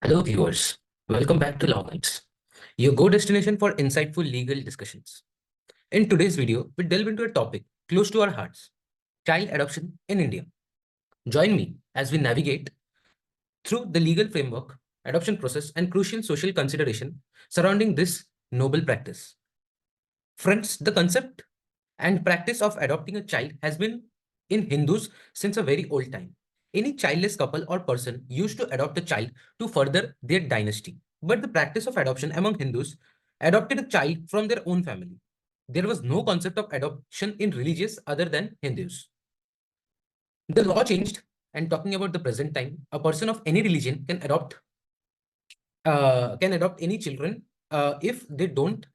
Hello, viewers. Welcome back to Law Guides, your go destination for insightful legal discussions. In today's video, we delve into a topic close to our hearts: child adoption in India. Join me as we navigate through the legal framework, adoption process, and crucial social consideration surrounding this noble practice. Friends, the concept and practice of adopting a child has been in Hindus since a very old time. Any childless couple or person used to adopt a child to further their dynasty. But the practice of adoption among Hindus adopted a child from their own family. There was no concept of adoption in religious other than Hindus. The law changed, and talking about the present time, a person of any religion can adopt any children if they don't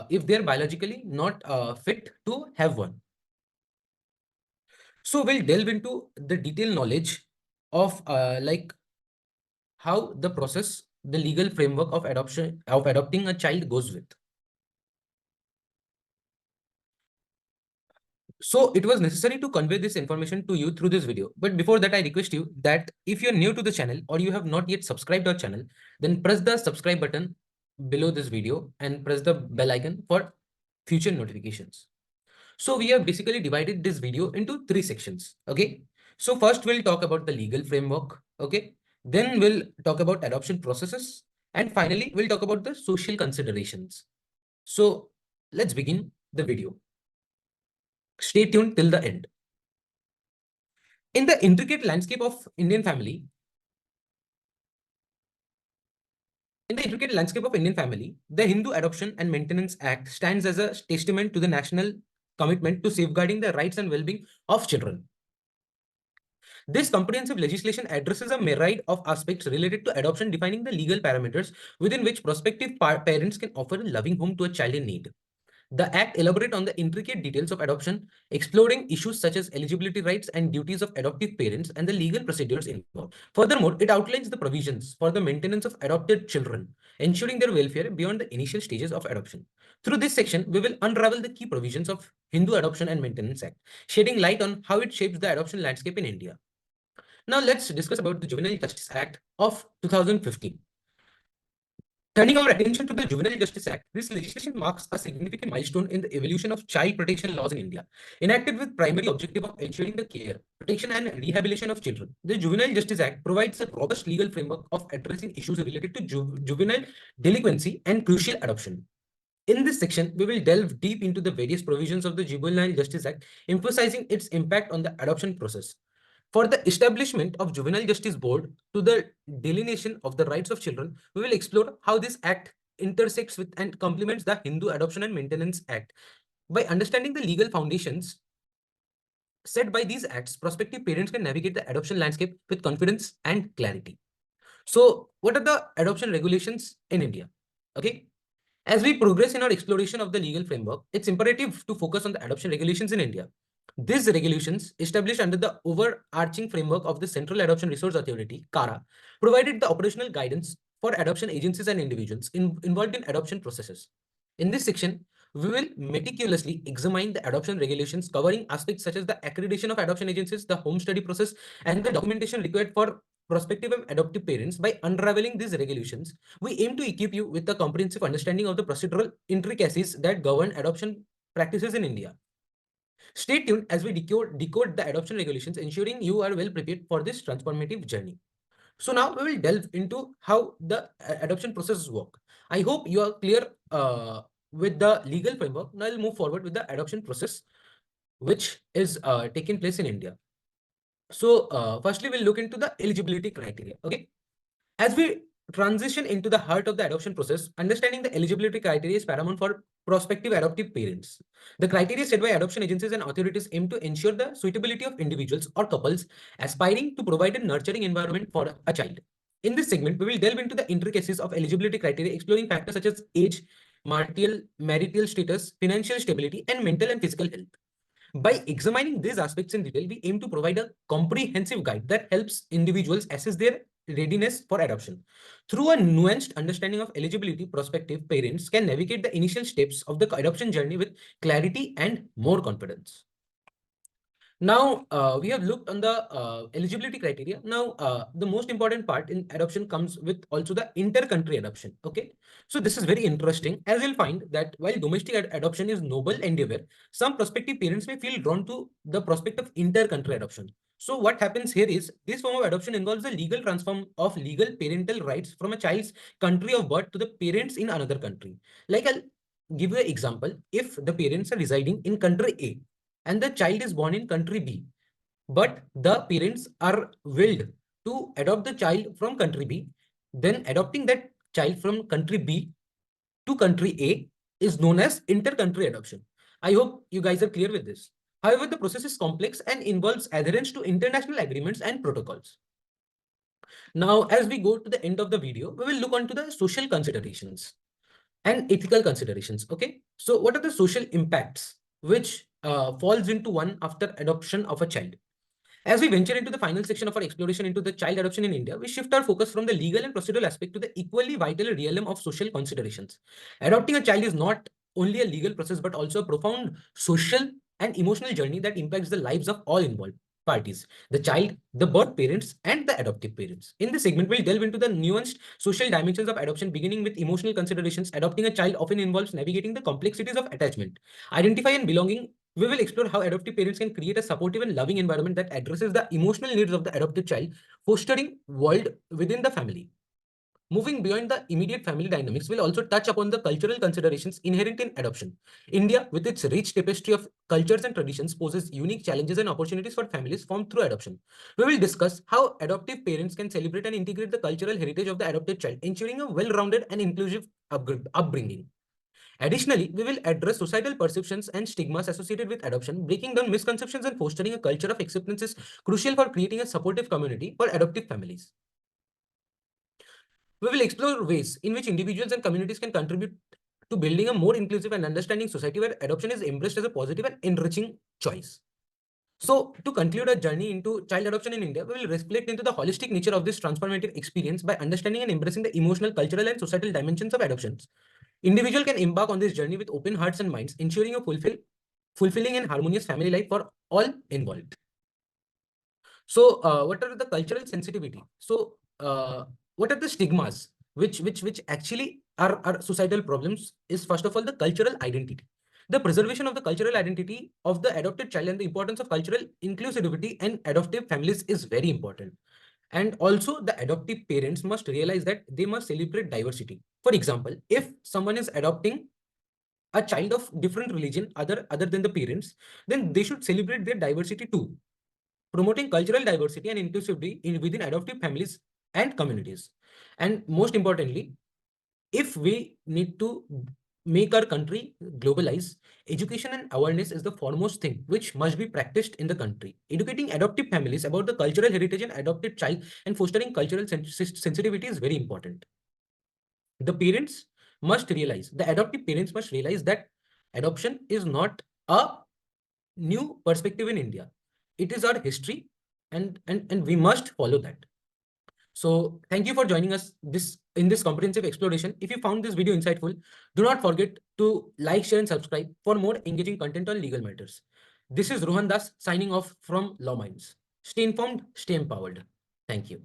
if they're biologically not fit to have one. So we'll delve into the detailed knowledge of how the process, the legal framework of adopting a child goes with. So it was necessary to convey this information to you through this video. But before that, I request you that if you're new to the channel or you have not yet subscribed our channel, then press the subscribe button below this video and press the bell icon for future notifications. So we have basically divided this video into three sections. Okay. So first we'll talk about the legal framework. Okay. Then we'll talk about adoption processes. And finally, we'll talk about the social considerations. So let's begin the video. Stay tuned till the end. In the intricate landscape of Indian family, the Hindu Adoption and Maintenance Act stands as a testament to the national commitment to safeguarding the rights and well-being of children. This comprehensive legislation addresses a myriad of aspects related to adoption, defining the legal parameters within which prospective parents can offer a loving home to a child in need. The Act elaborates on the intricate details of adoption, exploring issues such as eligibility rights and duties of adoptive parents and the legal procedures involved. Furthermore, it outlines the provisions for the maintenance of adopted children, ensuring their welfare beyond the initial stages of adoption. Through this section, we will unravel the key provisions of Hindu Adoption and Maintenance Act, shedding light on how it shapes the adoption landscape in India. Now let's discuss about the Juvenile Justice Act of 2015. Turning our attention to the Juvenile Justice Act, this legislation marks a significant milestone in the evolution of child protection laws in India. Enacted with primary objective of ensuring the care, protection and rehabilitation of children, the Juvenile Justice Act provides a robust legal framework of addressing issues related to juvenile delinquency and crucial adoption. In this section, we will delve deep into the various provisions of the Juvenile Justice Act, emphasizing its impact on the adoption process. For the establishment of Juvenile Justice Board to the delineation of the rights of children, we will explore how this act intersects with and complements the Hindu Adoption and Maintenance Act. By understanding the legal foundations set by these acts, prospective parents can navigate the adoption landscape with confidence and clarity. So, what are the adoption regulations in India? Okay. As we progress in our exploration of the legal framework, it's imperative to focus on the adoption regulations in India. These regulations, established under the overarching framework of the Central Adoption Resource Authority, CARA, provided the operational guidance for adoption agencies and individuals involved in adoption processes. In this section, we will meticulously examine the adoption regulations covering aspects such as the accreditation of adoption agencies, the home study process, and the documentation required for prospective and adoptive parents. By unraveling these regulations, we aim to equip you with a comprehensive understanding of the procedural intricacies that govern adoption practices in India. Stay tuned as we decode the adoption regulations, ensuring you are well prepared for this transformative journey. So now we will delve into how the adoption processes work. I hope you are clear with the legal framework. Now I'll move forward with the adoption process, which is taking place in India. So firstly, we'll look into the eligibility criteria. Okay. As we transition into the heart of the adoption process, understanding the eligibility criteria is paramount for prospective adoptive parents. The criteria set by adoption agencies and authorities aim to ensure the suitability of individuals or couples aspiring to provide a nurturing environment for a child. In this segment, we will delve into the intricacies of eligibility criteria, exploring factors such as age, marital status, financial stability, and mental and physical health. By examining these aspects in detail, we aim to provide a comprehensive guide that helps individuals assess their readiness for adoption. Through a nuanced understanding of eligibility, prospective parents can navigate the initial steps of the adoption journey with clarity and more confidence. Now, we have looked on the eligibility criteria. Now, the most important part in adoption comes with also the inter-country adoption. Okay, so this is very interesting, as you'll find that while domestic adoption is noble endeavor, some prospective parents may feel drawn to the prospect of inter-country adoption. So what happens here is this form of adoption involves the legal transfer of legal parental rights from a child's country of birth to the parents in another country. Like I'll give you an example. If the parents are residing in country A and the child is born in country B, but the parents are willed to adopt the child from country B, then adopting that child from country B to country A is known as inter-country adoption. I hope you guys are clear with this. However, the process is complex and involves adherence to international agreements and protocols. Now, as we go to the end of the video, we will look onto the social considerations and ethical considerations. Okay, so what are the social impacts which falls into one after adoption of a child? As we venture into the final section of our exploration into the child adoption in India, we shift our focus from the legal and procedural aspect to the equally vital realm of social considerations. Adopting a child is not only a legal process but also a profound social and emotional journey that impacts the lives of all involved parties: the child, the birth parents, and the adoptive parents. In this segment, we'll delve into the nuanced social dimensions of adoption, beginning with emotional considerations. Adopting a child often involves navigating the complexities of attachment, identify, and belonging. We will explore how adoptive parents can create a supportive and loving environment that addresses the emotional needs of the adopted child, fostering world within the family. Moving beyond the immediate family dynamics, will also touch upon the cultural considerations inherent in adoption. India, with its rich tapestry of cultures and traditions, poses unique challenges and opportunities for families formed through adoption. We will discuss how adoptive parents can celebrate and integrate the cultural heritage of the adopted child, ensuring a well-rounded and inclusive upbringing. Additionally, we will address societal perceptions and stigmas associated with adoption. Breaking down misconceptions and fostering a culture of acceptance is crucial for creating a supportive community for adoptive families. We will explore ways in which individuals and communities can contribute to building a more inclusive and understanding society where adoption is embraced as a positive and enriching choice. So, to conclude our journey into child adoption in India, we will reflect into the holistic nature of this transformative experience by understanding and embracing the emotional, cultural, and societal dimensions of adoptions. Individual can embark on this journey with open hearts and minds, ensuring a fulfilling and harmonious family life for all involved. So, what are the cultural sensitivity? So, what are the stigmas which actually are societal problems? Is first of all the cultural identity. The preservation of the cultural identity of the adopted child and the importance of cultural inclusivity and adoptive families is very important. And also, the adoptive parents must realize that they must celebrate diversity. For example, if someone is adopting a child of different religion other than the parents, then they should celebrate their diversity too, promoting cultural diversity and inclusivity within adoptive families and communities. And most importantly, if we need to make our country globalize, education and awareness is the foremost thing which must be practiced in the country. Educating adoptive families about the cultural heritage and adopted child and fostering cultural sensitivity is very important. The parents must realize, the adoptive parents must realize that adoption is not a new perspective in India. It is our history, and we must follow that. So thank you for joining us in this comprehensive exploration. If you found this video insightful, do not forget to like, share, and subscribe for more engaging content on legal matters. This is Rohan Das signing off from Law Minds. Stay informed, stay empowered. Thank you.